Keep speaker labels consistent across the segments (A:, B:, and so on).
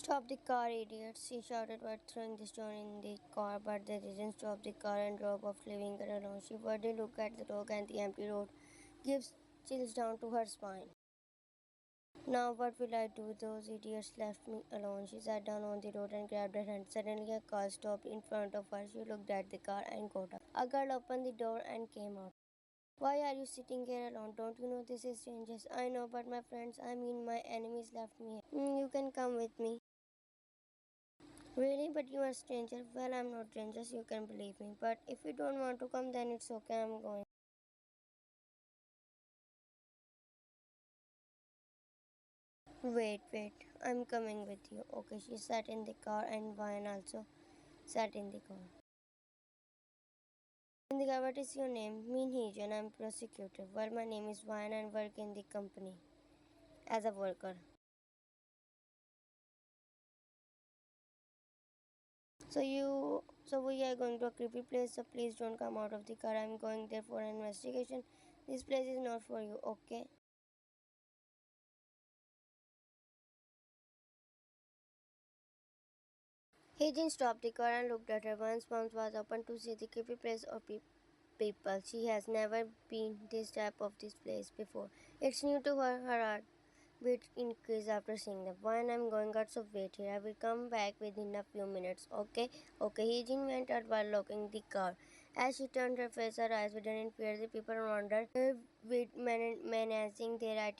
A: Stop the car, idiots, she shouted while throwing the stone in the car, but they didn't stop the car and drove off, leaving her alone. She furtively looked at the dog and the empty road, gives chills down to her spine. Now what will I do? Those idiots left me alone. She sat down on the road and grabbed her hand. Suddenly a car stopped in front of her. She looked at the car and got up. A girl opened the door and came out. Why are you sitting here alone? Don't you know this is dangerous? I know, but my friends, I mean my enemies left me here. You can come with me. Really? But you are a stranger? Well, I'm not dangerous, you can believe me. But if you don't want to come, then it's okay, I'm going. Wait, I'm coming with you. Okay, she sat in the car and Vine also sat in the car. In the car, what is your name? Mean Hejan, I'm prosecutor. Well, my name is Vine and work in the company as a worker. So we are going to a creepy place, so please don't come out of the car. I'm going there for an investigation. This place is not for you, okay? Heijin stopped the car and looked at her. One's mouth was open to see the creepy place of people. She has never been this type of this place before. It's new to her. Her heartbeat increased after seeing them. When I'm going out, so wait here. I will come back within a few minutes. Okay? Okay. Heijin went out while locking the car. As she turned her face, her eyes didn't fear. The people around her with menacing their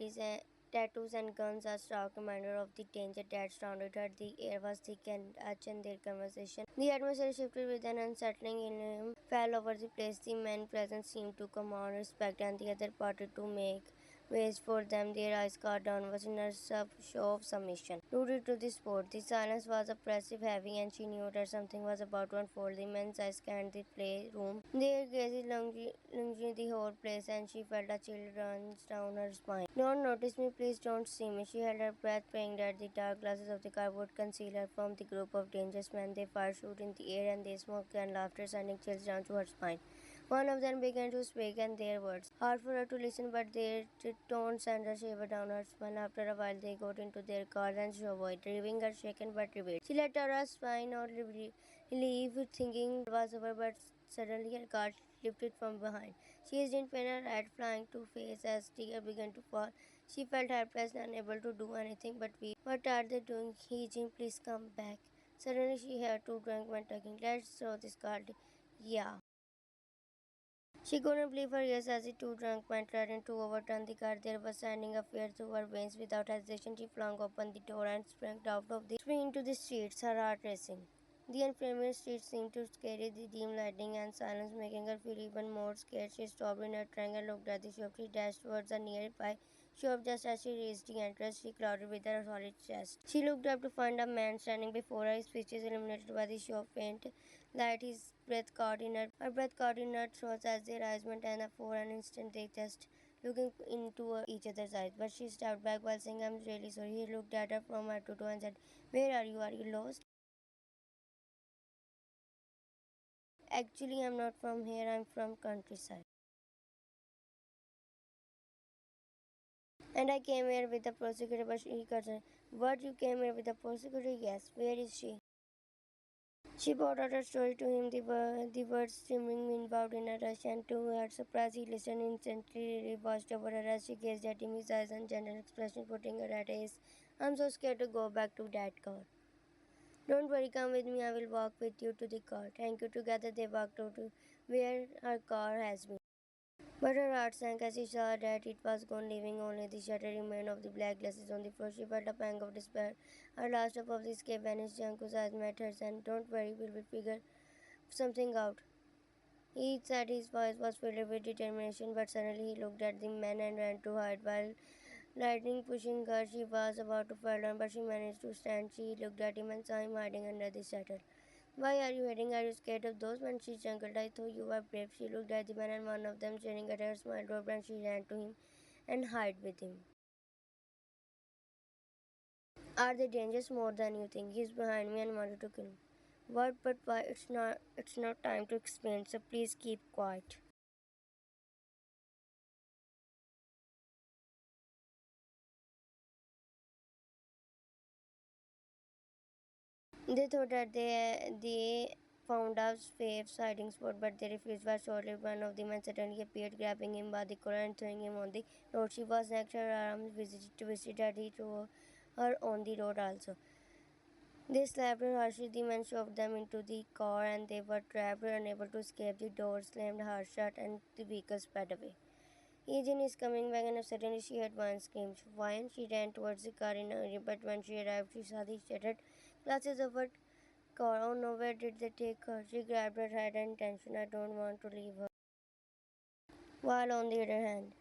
A: tattoos and guns are stark reminder of the danger that surrounded her. The air was thick and etched in their conversation. The atmosphere shifted with an unsettling illusion fell over the place. The men present seemed to command respect, and the other parted to make ways for them. Their eyes cast downwards in a show of submission. Rooted to the sport, the silence was oppressive, heavy, and she knew that something was about to unfold. The men's eyes scanned the playroom. Their gaze lunged the whole place, and she felt a chill run down her spine. Don't notice me, please don't see me. She held her breath, praying that the dark glasses of the car would conceal her from the group of dangerous men. They fired shoot in the air, and they smoked and laughter, sending chills down to her spine. One of them began to speak, and their words hard for her to listen, but their tones sent a shiver down her spine. After a while, they got into their car and drove away, leaving her shaken but revealed. She let her spine out relief, thinking it was over, but suddenly her car lifted from behind. She is in pain, her head flying to face as tears began to fall. She felt helpless and unable to do anything but weep. What are they doing? Jim, please come back. Suddenly she heard two drunk men talking. Let's throw this car. Yeah. She couldn't believe her ears as the two drunk men threatened to overturn the car. There was sending a fear through her veins. Without hesitation, she flung open the door and sprang out of the spring into the streets, her heart racing. The unfamiliar streets seemed to carry the dim lighting and silence, making her feel even more scared. She stopped in her trunk and looked at the shop. She dashed towards a nearby shop just as she reached the entrance. She clouded with her solid chest. She looked up to find a man standing before her, his features illuminated by the shop faint light. His breath caught in her throat as their eyes met, and for an instant they just looking into each other's eyes. But she stepped back while saying, I'm really sorry. He looked at her from head to toe and said, where are you? Are you lost? Actually, I'm not from here. I'm from countryside. And I came here with the prosecutor, but he said, what, you came here with the prosecutor? Yes. Where is she? She brought out her story to him, the words streaming involved in a rush, and to her surprise, he listened instantly. He watched over her as she gazed at him, his eyes and gentle expression putting her at ease. I'm so scared to go back to that car. Don't worry, come with me. I will walk with you to the car. Thank you. Together they walked out to where her car has been. But her heart sank as she saw that it was gone, leaving only the shattered remains of the black glasses on the floor. She felt a pang of despair. Her last hope of escape vanished. Janku's eyes met hers, and don't worry, we will figure something out. He said his voice was filled with determination, but suddenly he looked at the man and ran to hide. While lightning pushing her, she was about to fall down, but she managed to stand. She looked at him and saw him hiding under the shutter. Why are you hiding? Are you scared of those men? She chuckled. I thought you were brave. She looked at the man, and one of them staring at her smiled broad, and she ran to him and hid with him. Are they dangerous? More than you think. He's behind me and wanted to kill me. What? But why? It's not time to explain, so please keep quiet. They thought that they found a safe hiding spot, but they refused. But shortly, one of the men suddenly appeared, grabbing him by the collar and throwing him on the road. She was next, her arms twisted that he threw her on the road also. They slapped her harshly. The men shoved them into the car, and they were trapped, unable to escape. The door slammed hard shut, and the vehicle sped away. Agent is coming back, and suddenly she heard one scream. Why? And she ran towards the car in a hurry, but when she arrived, she saw the shattered glasses of her car. Oh no, where did they take her? She grabbed her head and tension. I don't want to leave her. While on the other hand,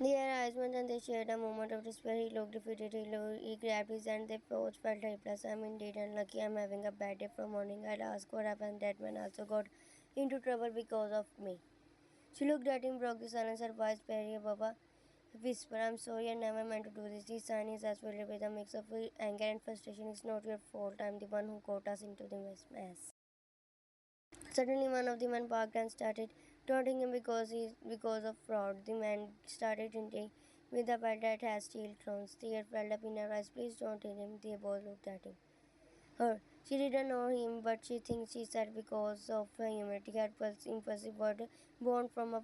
A: the eyes met and they shared a moment of despair. He looked defeated. He grabbed his hand. They both felt helpless. I'm indeed unlucky. I'm having a bad day from morning. I'd ask what happened. That man also got into trouble because of me. She looked at him, broke the silence. Her voice barely above a whisper. I'm sorry. I never meant to do this. The sign is as well with a mix of anger and frustration. It's not your fault. I'm the one who got us into the mess. Suddenly, one of the men barked and started taunting him because of fraud. The man started hinting with a belt that has steel thrones. Tears welled up in her eyes. Please don't hit him. They both looked at him. Her. She didn't know him, but she thinks she said because of her humility. Her impulsive word born from a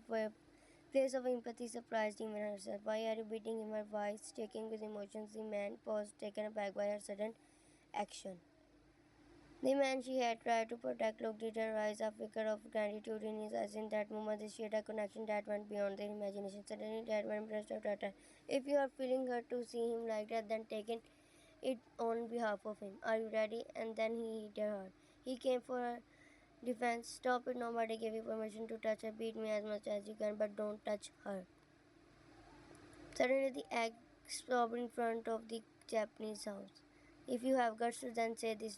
A: place of empathy surprised even herself. Why are you beating him? Her voice shaking with emotions. The man paused, taken aback by her sudden action. The man she had tried to protect looked at her eyes, a flicker of gratitude in his eyes. In that moment, they shared a connection that went beyond their imagination. Suddenly, that man burst out at her. If you are feeling hurt to see him like that, then take it on behalf of him. Are you ready? And then he hit her hard. He came for her defense. Stop it. Nobody gave you permission to touch her. Beat me as much as you can, but don't touch her. Suddenly, the egg stopped in front of the Japanese house. If you have guts to then say this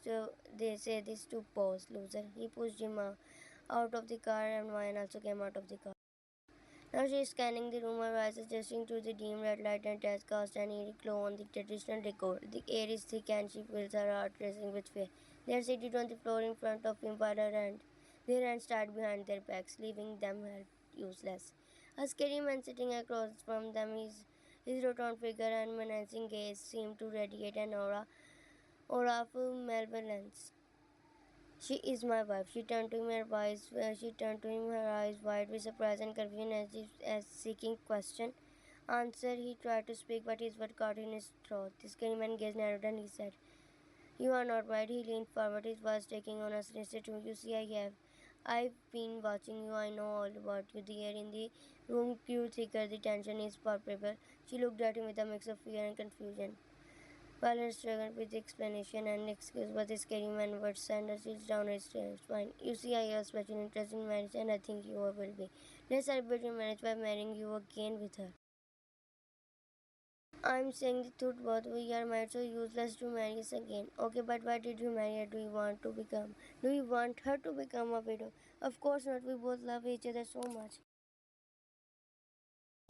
A: to boss, loser. He pushed him out of the car, and Ryan also came out of the car. Now she is scanning the room, her eyes adjusting to the dim red light and has cast an eerie glow on the traditional decor. The air is thick and she feels her heart racing with fear. They are seated on the floor in front of him while their hands tied behind their backs, leaving them held useless. A scary man sitting across from them, his rotund figure and menacing gaze seemed to radiate an aura of malevolence. She is my wife. She turned to him, her eyes wide with surprise and confusion as seeking question. Answer, he tried to speak, but his word caught in his throat. The scary man gazed narrowed and he said, You are not right. He leaned forward, his voice taking on a sinister tone. You see, I have. I've been watching you. I know all about you. The air in the room grew thicker. The tension is palpable. She looked at him with a mix of fear and confusion. Waller struggled with explanation and excuse, but the scary man would send her seats down his spine. You see, I have special interest in marriage, and I think you will be. Let's celebrate your marriage by marrying you again with her. I'm saying the truth, both we are married, so useless to marry us again. Okay, but why did you marry her? Do you want her to become a widow? Of course not. We both love each other so much.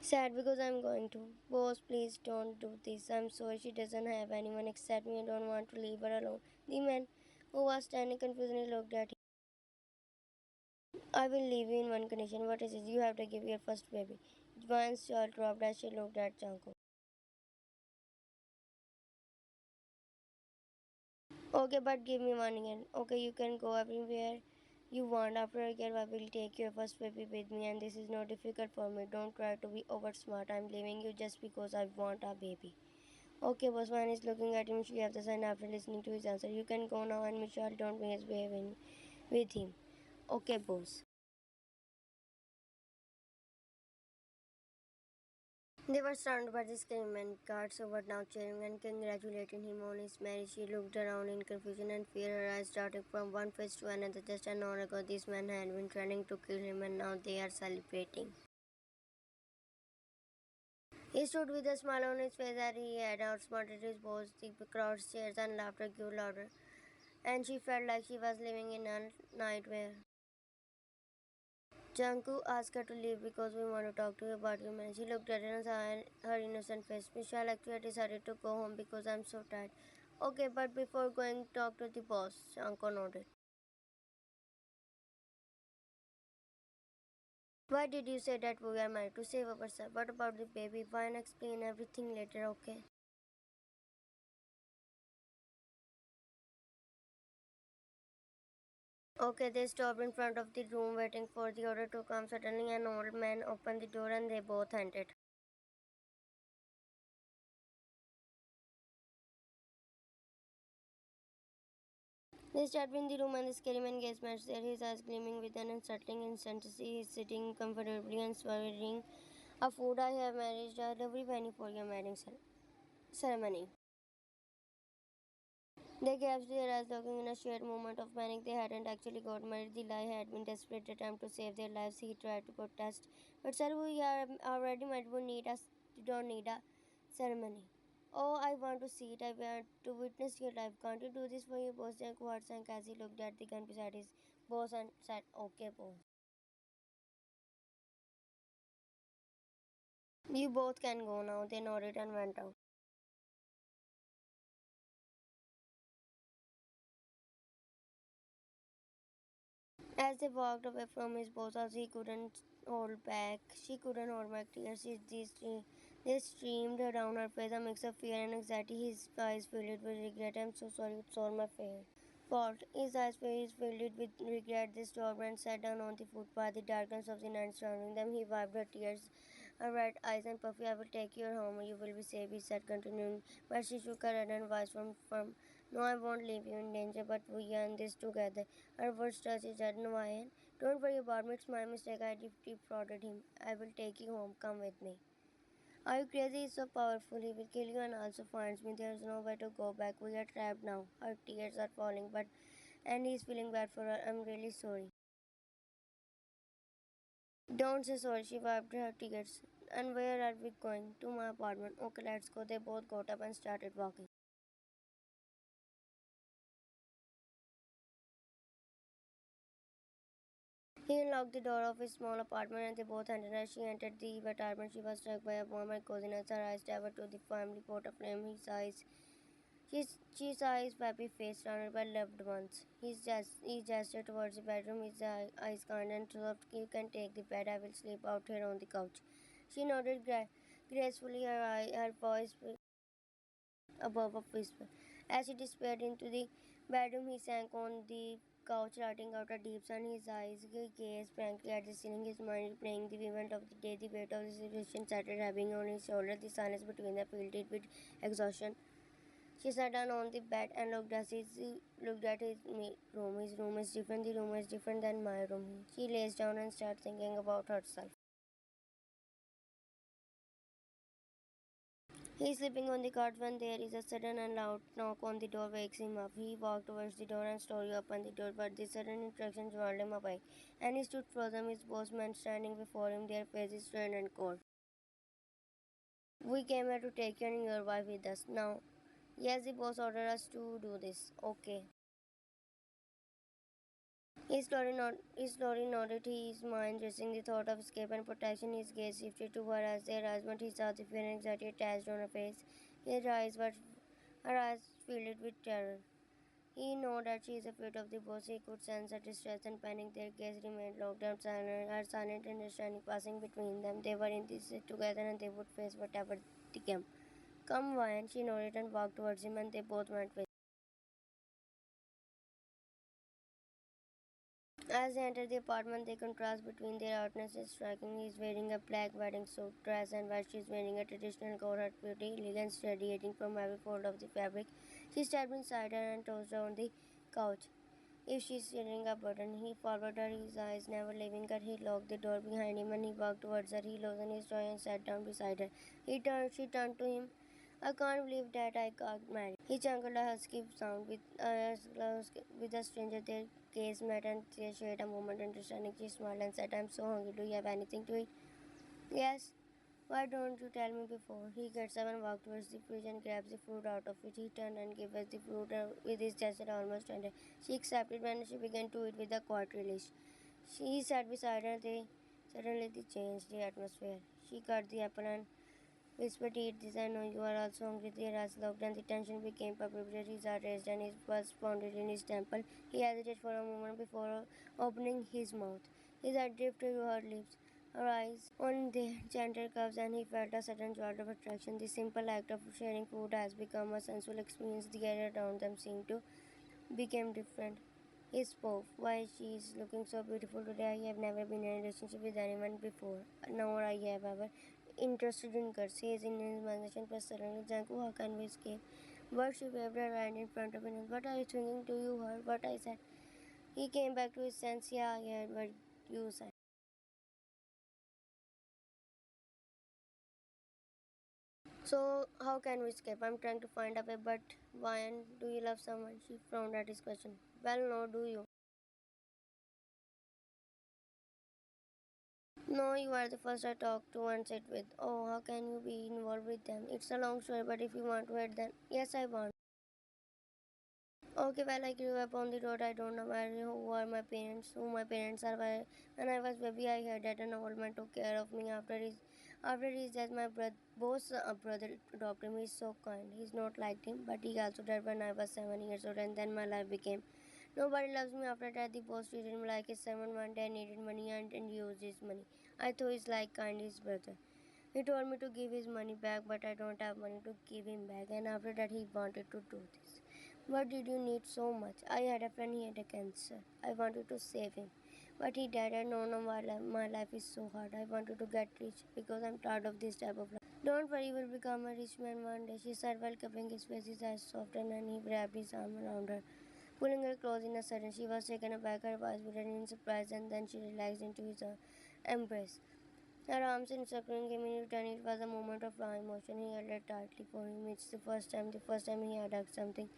A: Sad because I'm going to. Boss, please don't do this. I'm sorry she doesn't have anyone except me. I don't want to leave her alone. The man who was standing confusingly looked at him. I will leave you in one condition. What is it? You have to give your first baby. Juan's jaw dropped as she looked at Janko. Okay, but give me one again. Okay, you can go everywhere you want. After a year, I will take your first baby with me, and this is not difficult for me. Don't try to be over smart. I'm leaving you just because I want a baby. Okay, boss man is looking at him. She has the sign after listening to his answer. You can go now, and Michelle, don't misbehave with him. Okay, boss. They were surrounded by the screaming men. Guards were now cheering and congratulating him on his marriage. She looked around in confusion and fear, her eyes darted from one face to another. Just an hour ago, these men had been trying to kill him, and now they are celebrating. He stood with a smile on his face as he had outsmarted his boss. The crowd cheers and laughter grew louder, and she felt like she was living in a nightmare. Janku asked her to leave because we want to talk to you about your marriage. She looked at her and saw her innocent face. Michelle, actually, I decided to go home because I'm so tired. Okay, but before going, talk to the boss. Janko nodded. Why did you say that we are married? To save ourselves. What about the baby? Why not explain everything later, okay? Okay, they stopped in front of the room waiting for the order to come. Suddenly, an old man opened the door and they both entered. They stepped in the room and the scary man gazed matched there, his eyes gleaming with an unsettling intensity. He is sitting comfortably and swallowing a food. I have managed a lovely penny for your marriage ceremony. They gasped their eyes, looking in a shared moment of panic. They hadn't actually got married. The lie had been desperate attempt to save their lives. He tried to protest, but sir, we are already married. We need us. You don't need a ceremony. Oh, I want to see it. I want to witness your life. Can't you do this for your boss? Jack Watson, as he looked at the gun beside his boss and said, "Okay, boss. You both can go now." They nodded and went out. As they walked away from his boss, as he couldn't hold back, she couldn't hold back tears. They streamed down her face, a mix of fear and anxiety. His eyes filled with regret. I'm so sorry, it's all my fault. His eyes filled with regret. They stopped and sat down on the footpath. The darkness of the night surrounding them. He wiped her tears, her red eyes and puffy. I will take you home. You will be safe, he said, continuing. But she shook her head and voice from no, I won't leave you in danger, but we are in this together. Her words touched his head. No, Ian. Don't worry about me. It's my mistake. I defrauded him. I will take you home. Come with me. Are you crazy? He's so powerful. He will kill you and also finds me. There's nowhere to go back. We are trapped now. Her tears are falling, but and he's feeling bad for her. I'm really sorry. Don't say sorry. She wiped her tears. And where are we going? To my apartment. Okay, let's go. They both got up and started walking. He unlocked the door of his small apartment and they both entered. As she entered the apartment, she was struck by a warm and cozy as her eyes traveled to the family photo frame. She saw his happy face surrounded by loved ones. He gestured towards the bedroom, his eyes kind and soft. You can take the bed, I will sleep out here on the couch. She nodded gracefully, her voice above a whisper. As he disappeared into the bedroom, he sank on the couch, letting out a deep sigh. His eyes gazed frankly at the ceiling, his mind replaying the event of the day. The weight of the situation started heaving on his shoulders. The silence between them filled it with exhaustion. She sat down on the bed and looked at his room. His room is different. The room is different than my room. She lays down and started thinking about herself. He is sleeping on the cot when there is a sudden and loud knock on the door wakes him up. He walked towards the door and slowly opened the door, but the sudden intrusion whirled him awake, and he stood frozen, his boss men standing before him, their faces strained and cold. We came here to take you and your wife with us. Now, yes, the boss ordered us to do this. Okay. He slowly nodded, his mind racing the thought of escape and protection. His gaze shifted to her as they arrived, but he saw the fear and anxiety attached on her face. Her eyes filled with terror. He knew that she is afraid of the boss. He could sense her distress and panic. Their gaze remained locked and silent, her silent understanding passing between them. They were in this together and they would face whatever they came. Come, Ryan, she nodded and walked towards him, and they both went with. As they entered the apartment, the contrast between their outfits is striking. He is wearing a black wedding suit dress, and while she is wearing a traditional coat, beauty, elegance radiating from every fold of the fabric. She stepped inside her and tossed her on the couch. If she is hitting a button, he followed her, his eyes never leaving her. He locked the door behind him and he walked towards her. He loosened his toy and sat down beside her. She turned to him. I can't believe that I got married. He chuckled a husky sound with a stranger. Their gaze met and they shared a moment understanding. She smiled and said, I'm so hungry. Do you have anything to eat? Yes. Why don't you tell me before? He gets up and walked towards the fridge and grabs the fruit out of it. He turned and gave us the fruit with his gesture almost tender. She accepted when she began to eat with a quiet relish. She sat beside her. Suddenly they changed the atmosphere. She cut the apple and whispered, Eat this. I know you are also hungry. Their eyes locked and the tension became palpable. His heart raced and his pulse pounded in his temple. He hesitated for a moment before opening his mouth. His head drifted to her lips, her eyes on their gentle curves, and he felt a sudden jolt of attraction. The simple act of sharing food has become a sensual experience. The air around them seemed to become different. He spoke. Why she is looking so beautiful today. I have never been in a relationship with anyone before, nor I have ever interested in girls. He is in his imagination plus suddenly Janku, how can we escape? But she waved her hand in front of him. What are you thinking? Do you heard what I said? He came back to his sense. Yeah, I heard what you said. So how can we escape? I'm trying to find a way, but why and do you love someone? She frowned at his question. Well, no, do you? No, you are the first I talked to and sit with. Oh, how can you be involved with them? It's a long story, but if you want to hear then yes, I want. Okay, well, I grew up on the road. I don't know who my parents are. When I was baby, I heard that an old man took care of me after his death. My boss brother adopted me. He's so kind. He's not like him, but he also died when I was 7 years old, and then my life became. Nobody loves me after that. The boss treated me like his son. One day I needed money and used his money. I thought he's like kind his brother. He told me to give his money back, but I don't have money to give him back. And after that, he wanted to do this. What did you need so much? I had a friend, he had a cancer. I wanted to save him. But he died. I know no, my life is so hard. I wanted to get rich because I'm tired of this type of life. Don't worry, you will become a rich man one day, she said while cupping his face. His eyes softened and he wrapped his arm around her, pulling her close in a sudden. She was taken aback, her eyes widened in surprise, and then she relaxed into his embrace. Her arms encircling him in return. It was a moment of raw emotion. He held her tightly for him. It's the first time he had hugged something,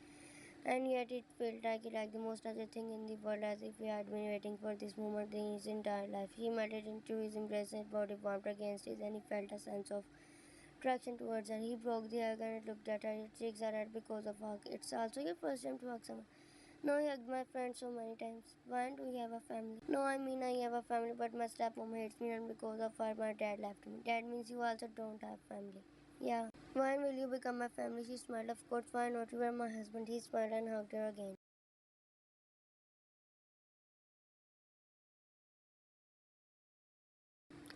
A: and yet it felt like the most other thing in the world, as if he had been waiting for this moment in his entire life. He melted into his embrace, his body warmed against his, and he felt a sense of attraction towards her. He broke the hug and looked at her. Her cheeks are red because of hug. It's also your first time to hug someone. No, I hugged my friend so many times. Why do we have a family? No, I mean I have a family, but my stepmom hates me, and because of her, my dad left me. Dad means you also don't have family. Yeah. When will you become my family? She smiled. Of course, why not? You are my husband. He smiled and hugged her again.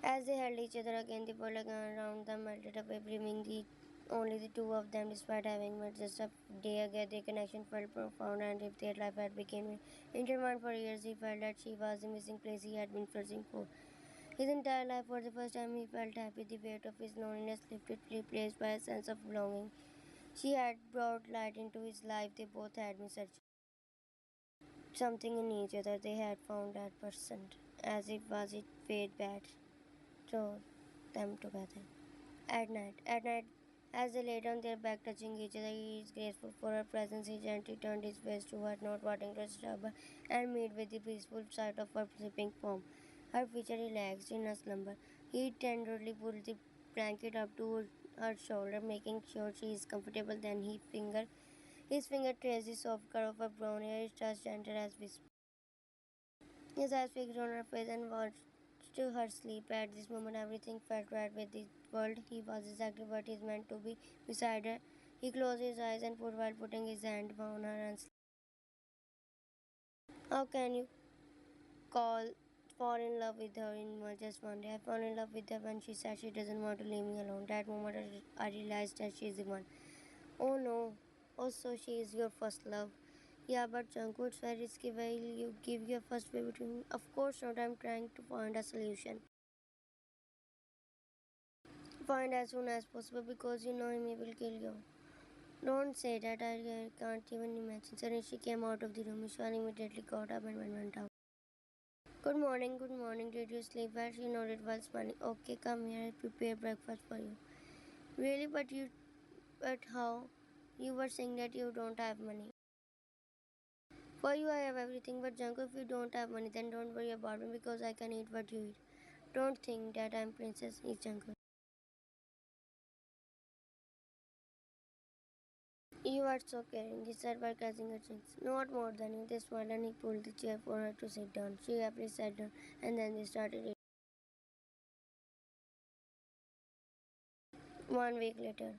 A: As they held each other again, the world around them melted away, bringing only the two of them, despite having met just a day ago. Their connection felt profound, and if their life had become intertwined for years, he felt that she was the missing place he had been searching for. His entire life, for the first time, he felt happy. The weight of his loneliness lifted, replaced by a sense of belonging. She had brought light into his life. They both had been searching something in each other. They had found that person, as if was it fate bad, drew them together. At night, as they lay on their back touching each other, he is grateful for her presence. He gently turned his face to her, not wanting to disturb her, and made with the peaceful sight of her sleeping form. Her features relaxed in a slumber. He tenderly pulled the blanket up to her shoulder, making sure she is comfortable. Then his finger traced the soft curve of her brown hair, his touch gentle as whisper. His eyes fixed on her face and watched her sleep. At this moment, everything felt right with the world. He was exactly what he meant to be beside her. He closed his eyes and put while putting his hand on her and sleep. How can you call fall in love with her in just one day? I fall in love with her when she said she doesn't want to leave me alone. That moment I realized that she is the one. Oh no. Oh, so she is your first love. Yeah, but Janku, it's very risky. Will you give your first baby to me? Of course not. I'm trying to find a solution. Find as soon as possible because you know him, he will kill you. Don't say that. I can't even imagine. Suddenly she came out of the room. Ishwan immediately got up and went out. Good morning, good morning. Did you sleep well? She nodded while smiling. Okay, come here. I'll prepare breakfast for you. Really? But how? You were saying that you don't have money. For you, I have everything. But Janko, if you don't have money, then don't worry about me because I can eat what you eat. Don't think that I'm Princess Janko. You are so caring, he said while catching her cheeks. Not more than you. They smiled and he pulled the chair for her to sit down. She happily sat down and then they started eating. 1 week later.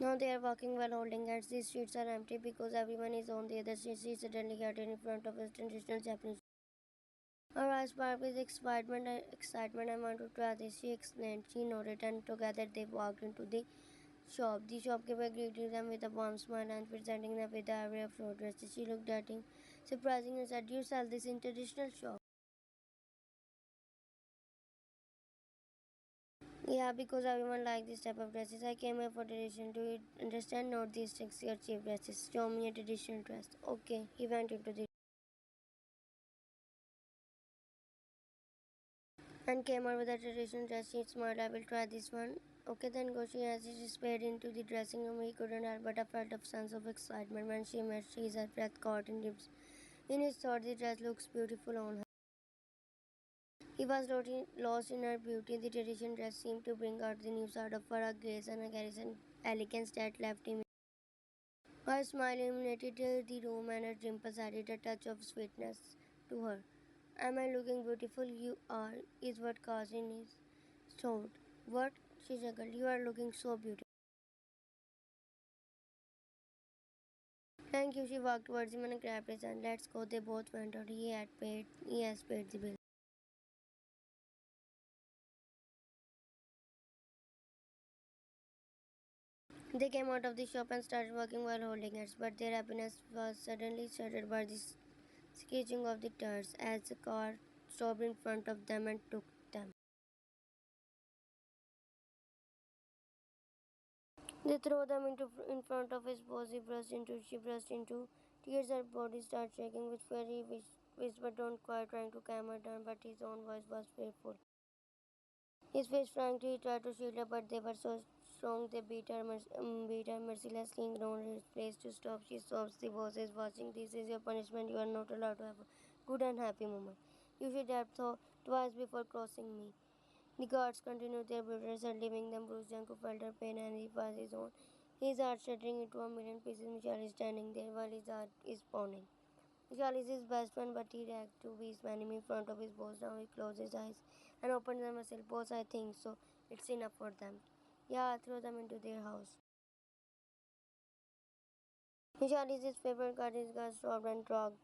A: Now they are walking while holding hands. The streets are empty because everyone is on the other street. She suddenly got in front of a traditional Japanese. Her eyes sparkled with excitement. I want to try this, she exclaimed. She nodded, and together they walked into the shop. The shopkeeper greeted them with a warm smile and presenting them with the array of floor dresses. She looked at him, surprising and said, "You sell this in traditional shop?" Yeah, because everyone likes this type of dresses. I came here for tradition. Do you understand? Not these sexy or cheap dresses. Show me a traditional dress. Okay, he went into the and came out with a traditional dress. She smiled. I will try this one. Okay, then go. She as she sped into the dressing room. He couldn't help but a felt a sense of excitement when she met. She's her breath caught in lips. In his thought, the dress looks beautiful on her. He was lost in her beauty. The traditional dress seemed to bring out the new side of her, a grace and a garrison elegance that left him. Her smile illuminated the room and her dimples added a touch of sweetness to her. Am I looking beautiful? You are, is what Cousin is told. What? She chuckled. You are looking so beautiful. Thank you. She walked towards him and grabbed his hand. Let's go. They both went out. He has paid the bill. They came out of the shop and started walking while holding hands, but their happiness was suddenly shattered by the screeching of the tires as the car stopped in front of them and took them. They threw them into in front of his boss. She burst into tears. Her body started shaking with fear. He whispered, "Don't cry," trying to calm her down, but his own voice was fearful. His face frankly he tried to shield her, but they were so strong they beat her mercilessly, ignored his place to stop. She sobs. The boss is watching. This is your punishment. You are not allowed to have a good and happy moment. You should have thought twice before crossing me. The guards continued their brutality, leaving them bruised. Janko felt her pain and it was his own. His heart shattering into a million pieces. Michelle is standing there while his heart is pounding. Michelle is his best friend, but he reacted to be his enemy in front of his boss. Now he closed his eyes and opened them and said, "Boss, I think so. It's enough for them. Yeah, throw them into their house." Michelle is his favorite guard. His guards stopped and dragged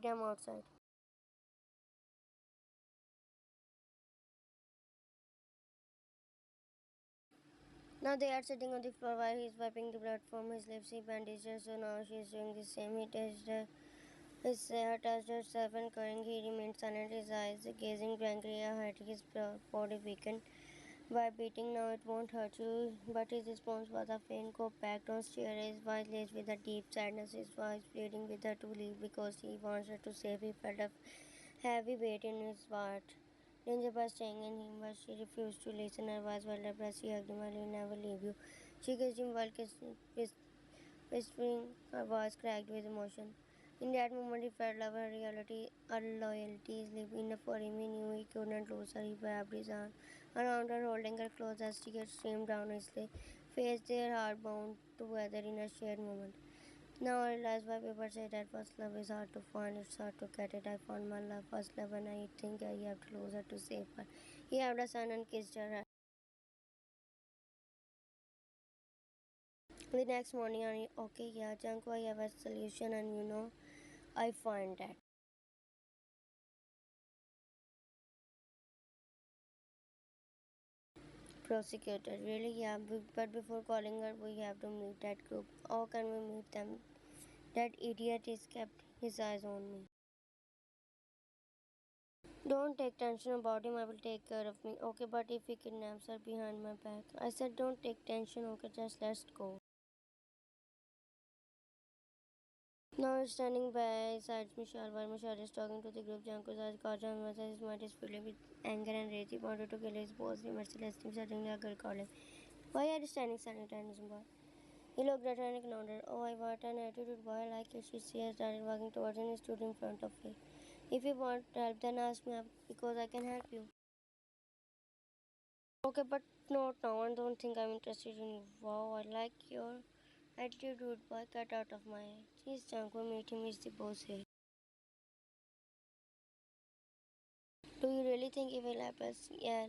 A: them outside. Now they are sitting on the floor while he is wiping the blood from his lips. He bandaged her, so now she is doing the same. He touched her. His hair touched herself and crying. He remained silent, his eyes gazing blankly at his body weakened by beating. Now it won't hurt you. But his response was a faint go back. Don't stare. His voice laced with a deep sadness. His voice pleading with her to leave because he wants her to save. He felt a heavy weight in his heart. Danger was staying in him, but she refused to listen. Her voice was depressed. She hugged him. "I will never leave you." She kissed him while whispering, her voice cracked with emotion. In that moment, he felt love, her loyalty sleep enough for him. He knew he couldn't lose her. He wrapped his arm around her, holding her close as tears streamed down his face. Their heart bound together in a shared moment. Now I realize why people say that first love is hard to find, it's hard to get it. I found my love, first love, and I think I have to lose her to save her. He held her son and kissed her. The next morning, okay, yeah, Janko, I have a solution, and I find that. Prosecutor, really, yeah, but before calling her, we have to meet that group. How can we meet them? That idiot is kept his eyes on me. Don't take tension about him, I will take care of me. Okay, but if he kidnaps her behind my back. I said, don't take tension, okay, just let's go. Now he's standing beside Michelle while Michelle is talking to the group. Janko's eyes caught on his mind is filled with anger and rage. He wanted to kill his boss. He mercilessly suddenly a girl called him. Why are you standing silent, handsome boy? He looked at her and ignored her. Oh, I want an attitude, boy. I like it. She started walking towards him and stood in front of him. If you want help, then ask me because I can help you. Okay, but not now. I don't think I'm interested in you. Wow, I like your attitude, rude boy. Get out of my head. He's Janko. Meet him. He's the boss here. Do you really think he will help us? Yeah,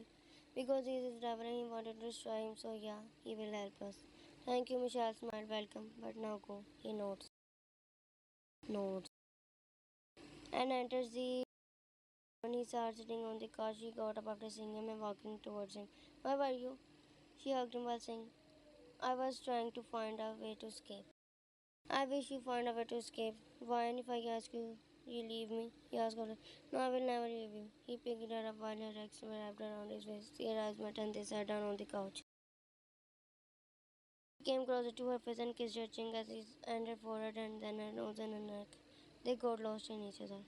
A: because he is his driver and he wanted to destroy him, so yeah, he will help us. Thank you, Michelle smiled. Welcome, but now go. He nods. and enters the. When he saw her sitting on the couch, she got up after seeing him and walking towards him. Where were you? She hugged him while saying, I was trying to find a way to escape. I wish you found a way to escape. Why, and if I ask you, you leave me? He asked her. No, I will never leave you. He picked her up while her legs were wrapped around his waist. Their eyes met and they sat down on the couch. He came closer to her face and kissed her chin as his and her forehead and then her nose and her neck. They got lost in each other.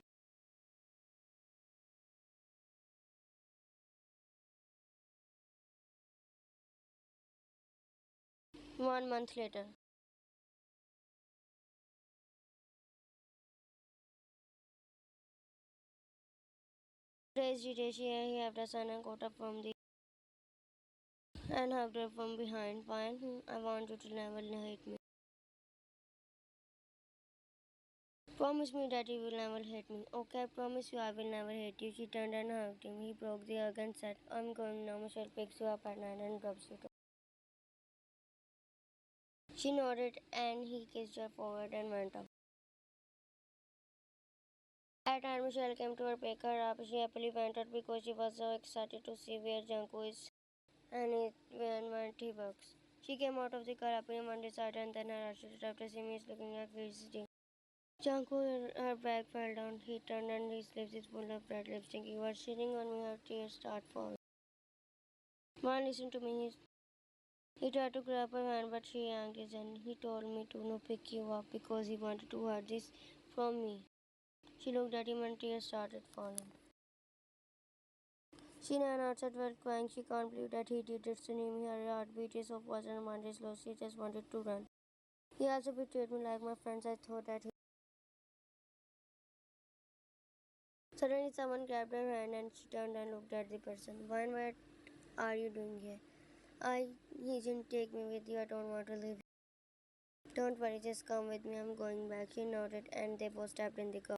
A: 1 month later. Today's day he had a son and got up from the and hugged her from behind. Fine, I want you to never hate me. Promise me that you will never hate me. Okay, I promise you I will never hate you. She turned and hugged him. He broke the hug and said, I'm going now. Michelle picks you up at night and drops you. She nodded and he kissed her forehead and went off. At night, Michelle came to her pick her up. She happily went out because she was so excited to see where Janko is and when he works. She came out of the car happy on Monday side and then her arrested after seeing me looking at visiting. Janko, her bag fell down. He turned and his lips is full of red lipstick. He was sitting on me. Her tears start falling. Man, listen to me. He tried to grab her hand, but she yanked his hand. He told me to not pick you up because he wanted to hide this from me. She looked at him and tears started falling. She ran outside while crying. She can't believe that he did it to me. Her heartbeat is so fast and her mind is slow. She just wanted to run. He also betrayed me like my friends. I thought that he. Suddenly, someone grabbed her hand and she turned and looked at the person. Why, what are you doing here? He didn't take me with you. I don't want to leave. Don't worry, just come with me. I'm going back. He nodded and they both stepped in the car.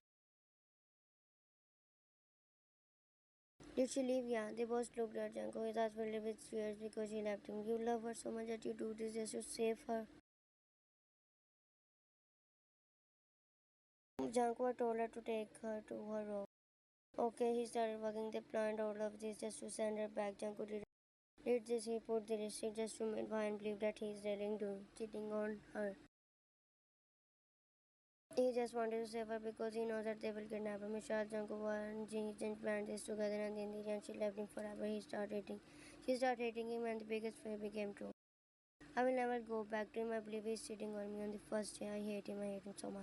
A: Did she leave? Yeah. They both looked at Janko. His eyes filled with tears because he left him. You love her so much that you do this just to save her. Janko told her to take her to her room. Okay, he started working. They planned all of this just to send her back. Janko did this. He put the lipstick just to make Ryan believe that he is really doing cheating on her. He just wanted to save her because he knows that they will kidnap her. Michelle, Janko, and Jin planned this together, and in the end, she left him forever. She started hating him, and the biggest fear became true. I will never go back to him. I believe he's cheating on me on the first day. I hate him so much.